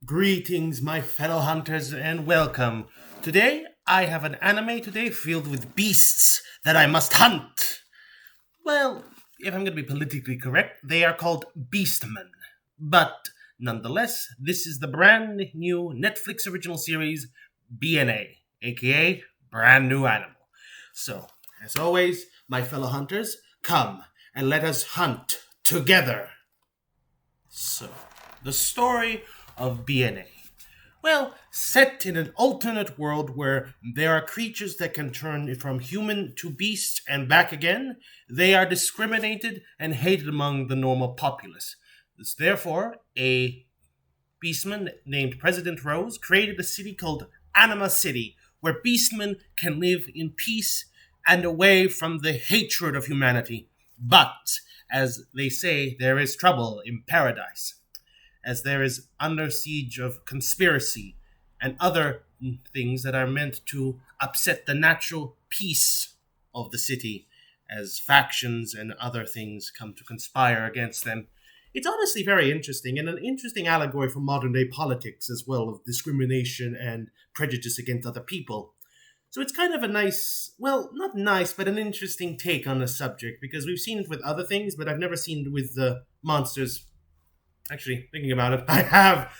Greetings, my fellow hunters, and welcome. Today, I have an anime filled with beasts that I must hunt. Well, if I'm going to be politically correct, they are called beastmen. But nonetheless, this is the brand new Netflix original series BNA, aka Brand New Animal. So, as always, my fellow hunters, come and let us hunt together. So, the story of BNA. Well, set in an alternate world where there are creatures that can turn from human to beast and back again, they are discriminated and hated among the normal populace. Therefore, a beastman named President Rose created a city called Anima City, where beastmen can live in peace and away from the hatred of humanity. But, as they say, there is trouble in paradise, as there is under siege of conspiracy and other things that are meant to upset the natural peace of the city, as factions and other things come to conspire against them. It's honestly very interesting, and an interesting allegory for modern day politics as well, of discrimination and prejudice against other people. So it's kind of a nice, well, not nice, but an interesting take on the subject, because we've seen it with other things, but I've never seen it with the monsters. Actually, thinking about it, I have.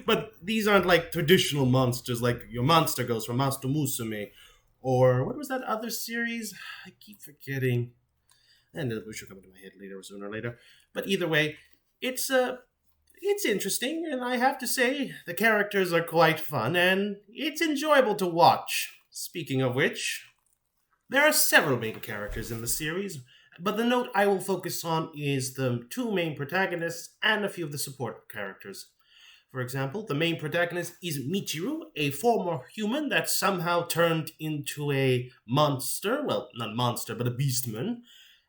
But these aren't like traditional monsters, like your monster goes from Master Musume. Or what was that other series? I keep forgetting. And it should come into my head later, sooner or later. But either way, it's interesting, and I have to say, the characters are quite fun, and it's enjoyable to watch. Speaking of which, there are several main characters in the series, but the note I will focus on is the two main protagonists and a few of the support characters. For example, the main protagonist is Michiru, a former human that somehow turned into a monster. Well, not monster, but a beastman,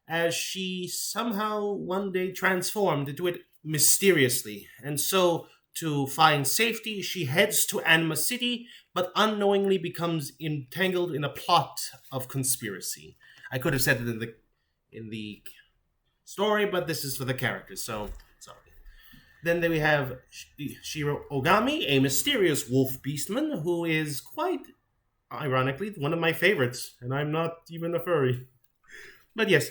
as she somehow one day transformed into it mysteriously. And so, to find safety, she heads to Anima City, but unknowingly becomes entangled in a plot of conspiracy. I could have said it in the story, but this is for the characters, so sorry. Then we have Shiro Ogami, a mysterious wolf beastman who is quite ironically one of my favorites, and I'm not even a furry. But yes,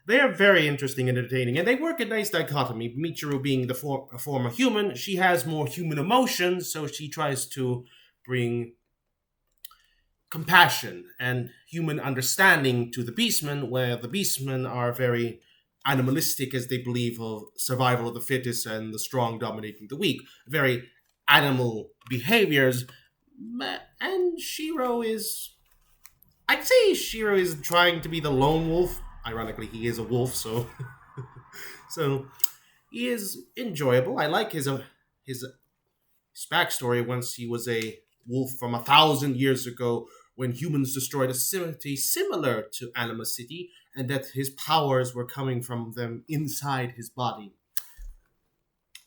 they are very interesting and entertaining, and they work a nice dichotomy. Michiru being a former human, she has more human emotions, so she tries to bring compassion and human understanding to the beastmen, where the beastmen are very animalistic, as they believe of survival of the fittest and the strong dominating the weak. Very animal behaviors. And Shiro is. I'd say Shiro is trying to be the lone wolf. Ironically, he is a wolf, so. So, he is enjoyable. I like his backstory once he was a wolf from 1,000 years ago when humans destroyed a city similar to Anima City, and that his powers were coming from them inside his body.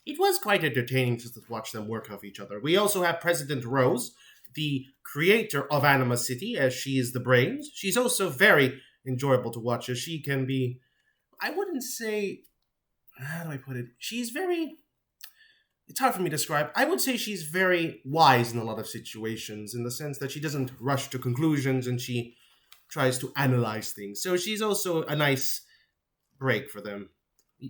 It was quite entertaining to watch them work off each other. We also have President Rose, the creator of Anima City, as she is the brains. She's also very enjoyable to watch, as she can be, I wouldn't say, how do I put it? She's very, it's hard for me to describe. I would say she's very wise in a lot of situations, in the sense that she doesn't rush to conclusions and she tries to analyze things. So she's also a nice break for them.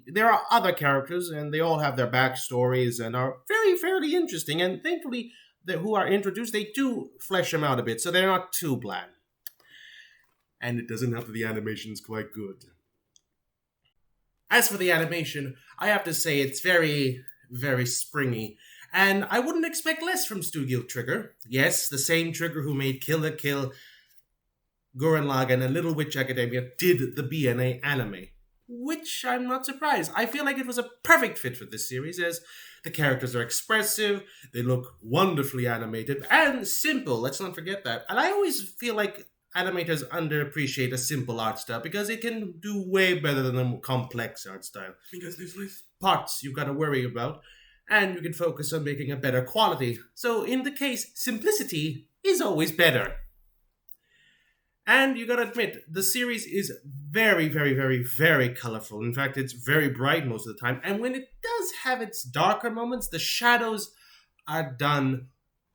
There are other characters, and they all have their backstories and are very, fairly interesting. And thankfully, the who are introduced, they do flesh them out a bit, so they're not too bland. And it doesn't help that the animation's quite good. As for the animation, I have to say it's very, very springy. And I wouldn't expect less from Studio Trigger. Yes, the same Trigger who made Kill la Kill, Gurren Lagann, and Little Witch Academia did the BNA anime. Which I'm not surprised. I feel like it was a perfect fit for this series, as the characters are expressive, they look wonderfully animated, and simple. Let's not forget that. And I always feel like animators underappreciate a simple art style, because it can do way better than a complex art style. Because there's less parts you've got to worry about, and you can focus on making a better quality. So in the case, simplicity is always better. And you gotta admit, the series is very, very, very, very colorful. In fact, it's very bright most of the time. And when it does have its darker moments, the shadows are done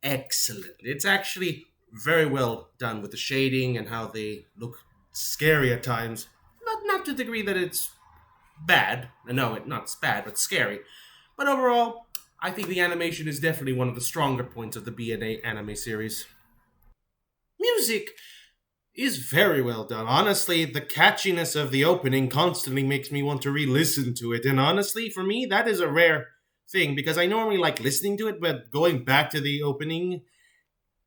excellent. It's actually very well done with the shading and how they look scary at times. Not to the degree that it's bad. No, it not bad, but scary. But overall, I think the animation is definitely one of the stronger points of the BNA anime series. Music is very well done. Honestly, the catchiness of the opening constantly makes me want to re-listen to it. And honestly, for me, that is a rare thing because I normally like listening to it, but going back to the opening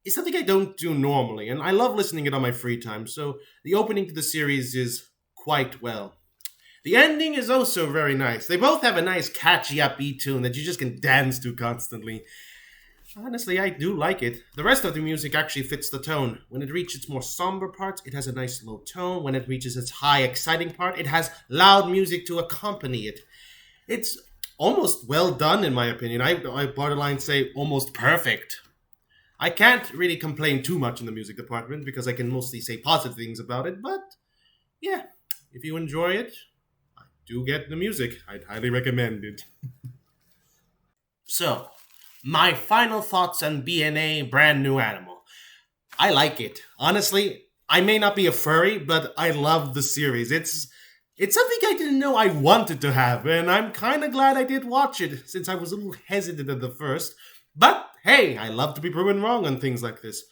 is something I don't do normally. And I love listening it on my free time. So the opening to the series is quite well. The ending is also very nice. They both have a nice catchy upbeat tune that you just can dance to constantly. Honestly, I do like it. The rest of the music actually fits the tone. When it reaches its more somber parts, it has a nice low tone. When it reaches its high, exciting part, it has loud music to accompany it. It's almost well done, in my opinion. I borderline say almost perfect. I can't really complain too much in the music department because I can mostly say positive things about it, but yeah, if you enjoy it, do get the music. I'd highly recommend it. So, my final thoughts on BNA Brand New Animal. I like it. Honestly, I may not be a furry, but I love the series. It's something I didn't know I wanted to have, and I'm kind of glad I did watch it since I was a little hesitant at the first. But hey, I love to be proven wrong on things like this.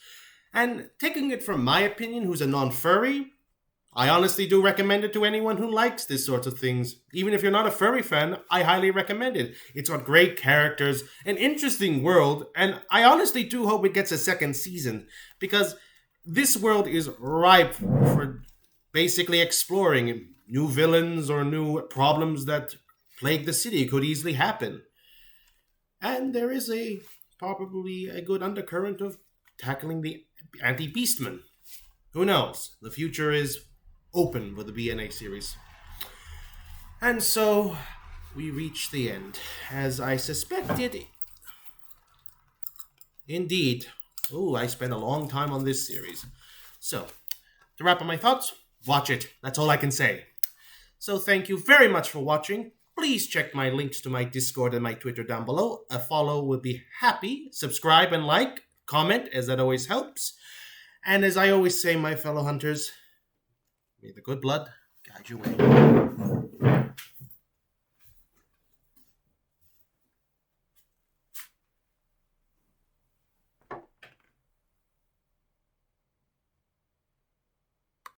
And taking it from my opinion, who's a non-furry, I honestly do recommend it to anyone who likes this sort of things. Even if you're not a furry fan, I highly recommend it. It's got great characters, an interesting world, and I honestly do hope it gets a second season because this world is ripe for basically exploring new villains or new problems that plague the city could easily happen. And there is a probably a good undercurrent of tackling the anti-beastman. Who knows? The future is open with the BNA series. And so we reach the end. As I suspected, indeed. Oh, I spent a long time on this series. So, to wrap up my thoughts, watch it. That's all I can say. So, thank you very much for watching. Please check my links to my Discord and my Twitter down below. A follow would be happy. Subscribe and like, comment, as that always helps. And as I always say, my fellow hunters, may the good blood guide your way.